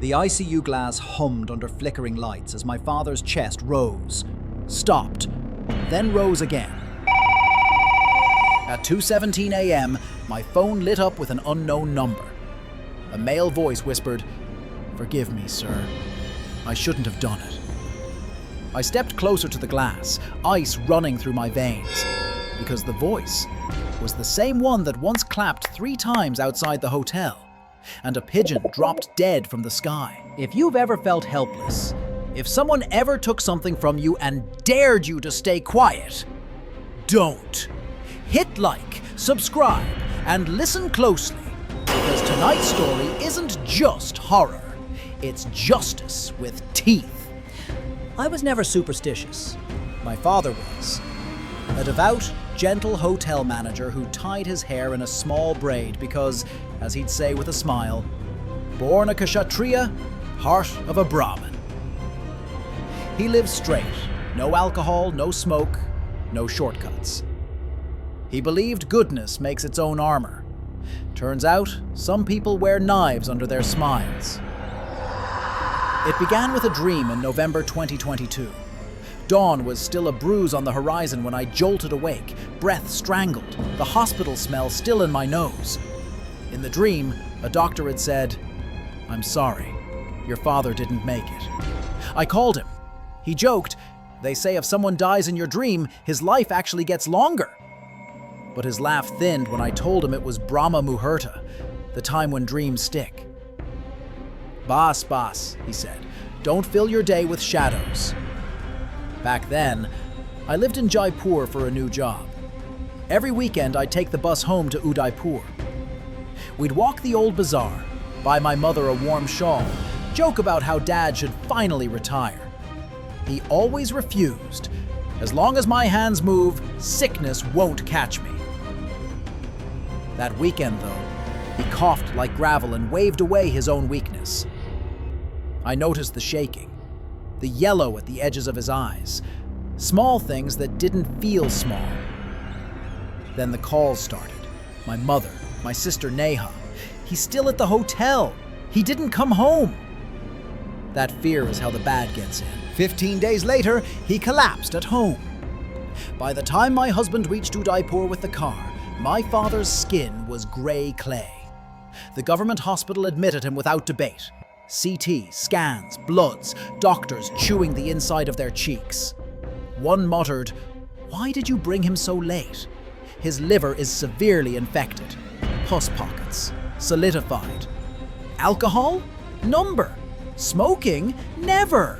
The ICU glass hummed under flickering lights as my father's chest rose, stopped, then rose again. At 2:17 a.m., my phone lit up with an unknown number. A male voice whispered, "Forgive me, sir. I shouldn't have done it." I stepped closer to the glass, ice running through my veins, because the voice was the same one that once clapped 3 times outside the hotel, and a pigeon dropped dead from the sky. If you've ever felt helpless, if someone ever took something from you and dared you to stay quiet, don't. Hit like, subscribe, and listen closely, because tonight's story isn't just horror, it's justice with teeth. I was never superstitious. My father was. A devout, gentle hotel manager who tied his hair in a small braid because, as he'd say with a smile, born a kshatriya, heart of a Brahmin. He lived straight, no alcohol, no smoke, no shortcuts. He believed goodness makes its own armor. Turns out, some people wear knives under their smiles. It began with a dream in November 2022. Dawn was still a bruise on the horizon when I jolted awake, breath strangled, the hospital smell still in my nose. In the dream, a doctor had said, "I'm sorry, your father didn't make it." I called him. He joked, "They say if someone dies in your dream, his life actually gets longer." But his laugh thinned when I told him it was Brahma Muhurta, the time when dreams stick. Boss, he said, "don't fill your day with shadows." Back then, I lived in Jaipur for a new job. Every weekend I'd take the bus home to Udaipur. We'd walk the old bazaar, buy my mother a warm shawl, joke about how Dad should finally retire. He always refused. "As long as my hands move, sickness won't catch me." That weekend, though, he coughed like gravel and waved away his own weakness. I noticed the shaking, the yellow at the edges of his eyes, small things that didn't feel small. Then the calls started. My mother, my sister Neha. "He's still at the hotel. He didn't come home." That fear is how the bad gets in. 15 days later, he collapsed at home. By the time my husband reached Udaipur with the car, my father's skin was gray clay. The government hospital admitted him without debate. CT, scans, bloods, doctors chewing the inside of their cheeks. One muttered, "Why did you bring him so late? His liver is severely infected. Pus pockets, solidified. Alcohol? Number. Smoking? Never."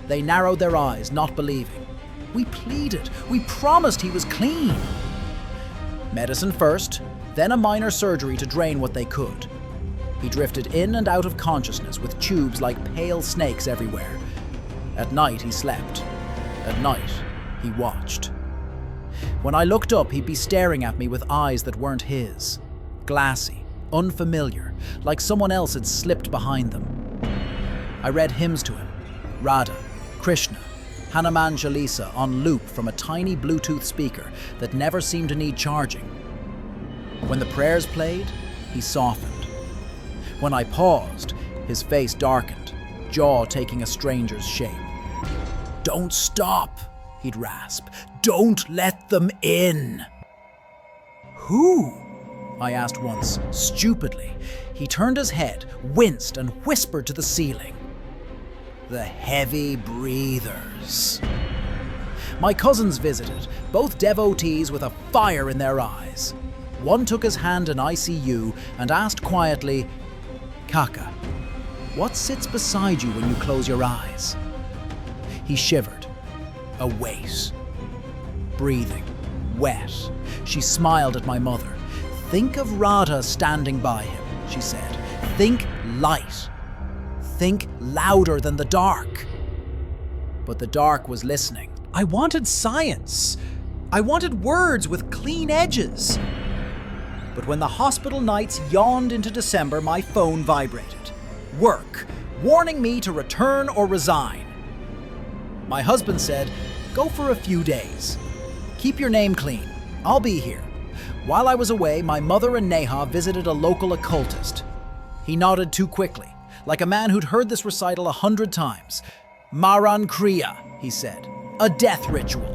They narrowed their eyes, not believing. We pleaded. We promised he was clean. Medicine first, then a minor surgery to drain what they could. He drifted in and out of consciousness with tubes like pale snakes everywhere. At night, he slept. At night, he watched. When I looked up, he'd be staring at me with eyes that weren't his. Glassy, unfamiliar, like someone else had slipped behind them. I read hymns to him. Radha, Krishna, Hanuman Chalisa on loop from a tiny Bluetooth speaker that never seemed to need charging. When the prayers played, he softened. When I paused, his face darkened, jaw taking a stranger's shape. "Don't stop," he'd rasp. "Don't let them in." "Who?" I asked once, stupidly. He turned his head, winced, and whispered to the ceiling. "The heavy breathers." My cousins visited, both devotees with a fire in their eyes. One took his hand in ICU and asked quietly, "Kaka, what sits beside you when you close your eyes?" He shivered. A weight. Breathing. Wet. She smiled at my mother. "Think of Radha standing by him," she said. "Think light. Think louder than the dark." But the dark was listening. I wanted science. I wanted words with clean edges. But when the hospital nights yawned into December, my phone vibrated. Work, warning me to return or resign. My husband said, "Go for a few days. Keep your name clean. I'll be here." While I was away, my mother and Neha visited a local occultist. He nodded too quickly, like a man who'd heard this recital 100 times. Maran Kriya, he said. A death ritual.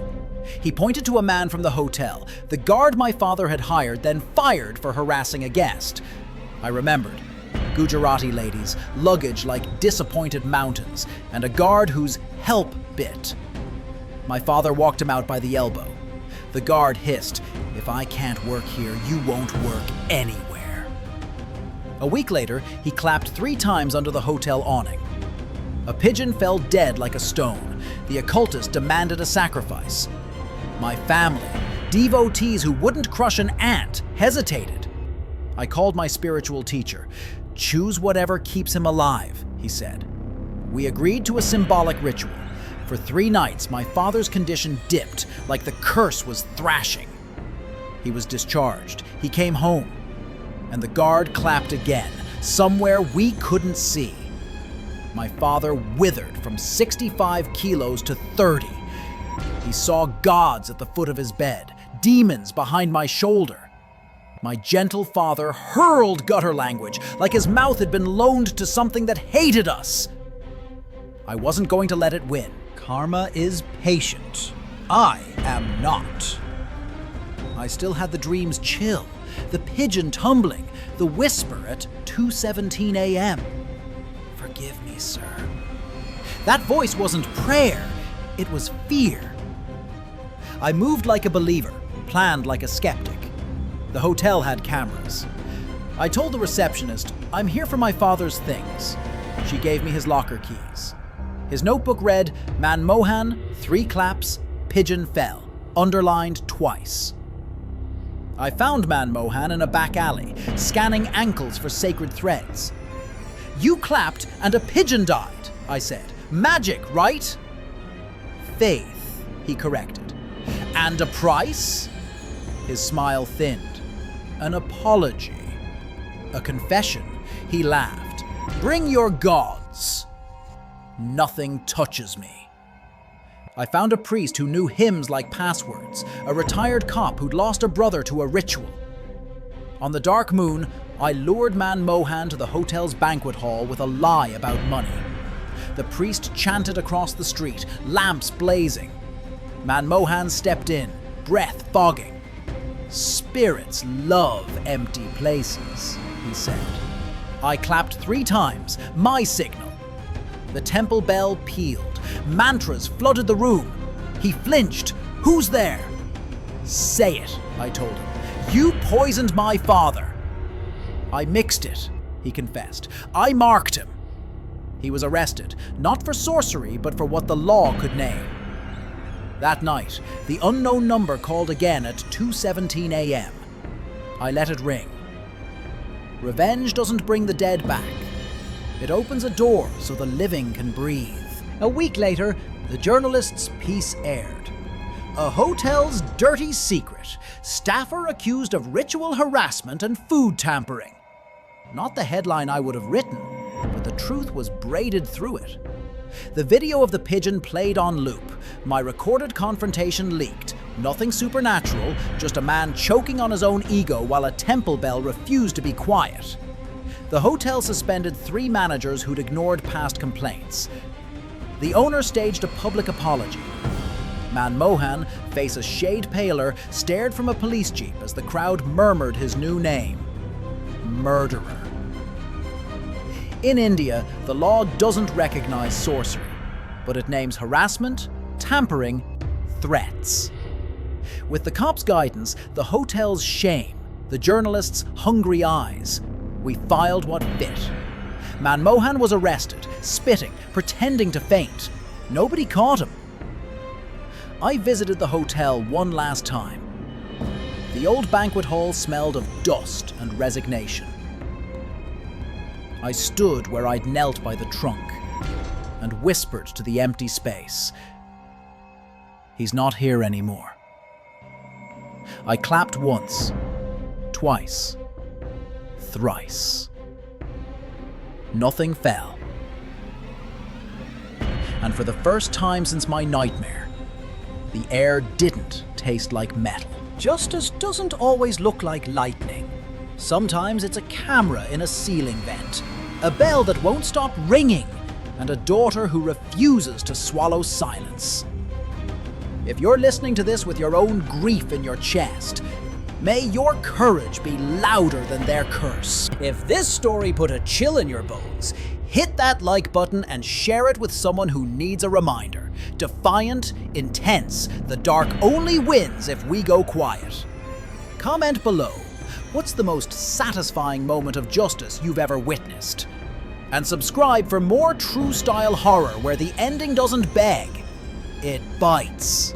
He pointed to a man from the hotel, the guard my father had hired, then fired for harassing a guest. I remembered. Gujarati ladies, luggage like disappointed mountains, and a guard whose help bit. My father walked him out by the elbow. The guard hissed, "If I can't work here, you won't work anywhere." A week later, he clapped 3 times under the hotel awning. A pigeon fell dead like a stone. The occultist demanded a sacrifice. My family, devotees who wouldn't crush an ant, hesitated. I called my spiritual teacher. "Choose whatever keeps him alive," he said. We agreed to a symbolic ritual. For 3 nights, my father's condition dipped, like the curse was thrashing. He was discharged. He came home. And the guard clapped again, somewhere we couldn't see. My father withered from 65 kilos to 30. He saw gods at the foot of his bed, demons behind my shoulder. My gentle father hurled gutter language like his mouth had been loaned to something that hated us. I wasn't going to let it win. Karma is patient. I am not. I still had the dream's chill, the pigeon tumbling, the whisper at 2:17 a.m. "Forgive me, sir." That voice wasn't prayer, it was fear. I moved like a believer, planned like a skeptic. The hotel had cameras. I told the receptionist, "I'm here for my father's things." She gave me his locker keys. His notebook read, "Manmohan, 3 claps, pigeon fell," underlined twice. I found Manmohan in a back alley, scanning ankles for sacred threads. "You clapped and a pigeon died," I said. "Magic, right?" "Faith," he corrected. "And a price?" His smile thinned. "An apology." "A confession," he laughed. "Bring your gods." Nothing touches me. I found a priest who knew hymns like passwords, a retired cop who'd lost a brother to a ritual. On the dark moon, I lured Manmohan to the hotel's banquet hall with a lie about money. The priest chanted across the street, lamps blazing. Manmohan stepped in, breath fogging. "Spirits love empty places," he said. I clapped 3 times, my signal. The temple bell pealed. Mantras flooded the room. He flinched. "Who's there?" "Say it," I told him. "You poisoned my father." "I mixed it," he confessed. "I marked him." He was arrested, not for sorcery, but for what the law could name. That night, the unknown number called again at 2:17 a.m. I let it ring. Revenge doesn't bring the dead back. It opens a door so the living can breathe. A week later, the journalist's piece aired. A hotel's dirty secret. Staffer accused of ritual harassment and food tampering. Not the headline I would have written, but the truth was braided through it. The video of the pigeon played on loop. My recorded confrontation leaked. Nothing supernatural, just a man choking on his own ego while a temple bell refused to be quiet. The hotel suspended 3 managers who'd ignored past complaints. The owner staged a public apology. Manmohan, face a shade paler, stared from a police jeep as the crowd murmured his new name: murderer. In India, the law doesn't recognize sorcery, but it names harassment, tampering, threats. With the cops' guidance, the hotel's shame, the journalists' hungry eyes, we filed what fit. Manmohan was arrested, spitting, pretending to faint. Nobody caught him. I visited the hotel one last time. The old banquet hall smelled of dust and resignation. I stood where I'd knelt by the trunk and whispered to the empty space, "He's not here anymore." I clapped once, twice, thrice. Nothing fell. And for the first time since my nightmare, the air didn't taste like metal. Justice doesn't always look like lightning. Sometimes it's a camera in a ceiling vent, a bell that won't stop ringing, and a daughter who refuses to swallow silence. If you're listening to this with your own grief in your chest, may your courage be louder than their curse. If this story put a chill in your bones, hit that like button and share it with someone who needs a reminder. Defiant, intense, the dark only wins if we go quiet. Comment below, what's the most satisfying moment of justice you've ever witnessed? And subscribe for more true style horror where the ending doesn't beg, it bites.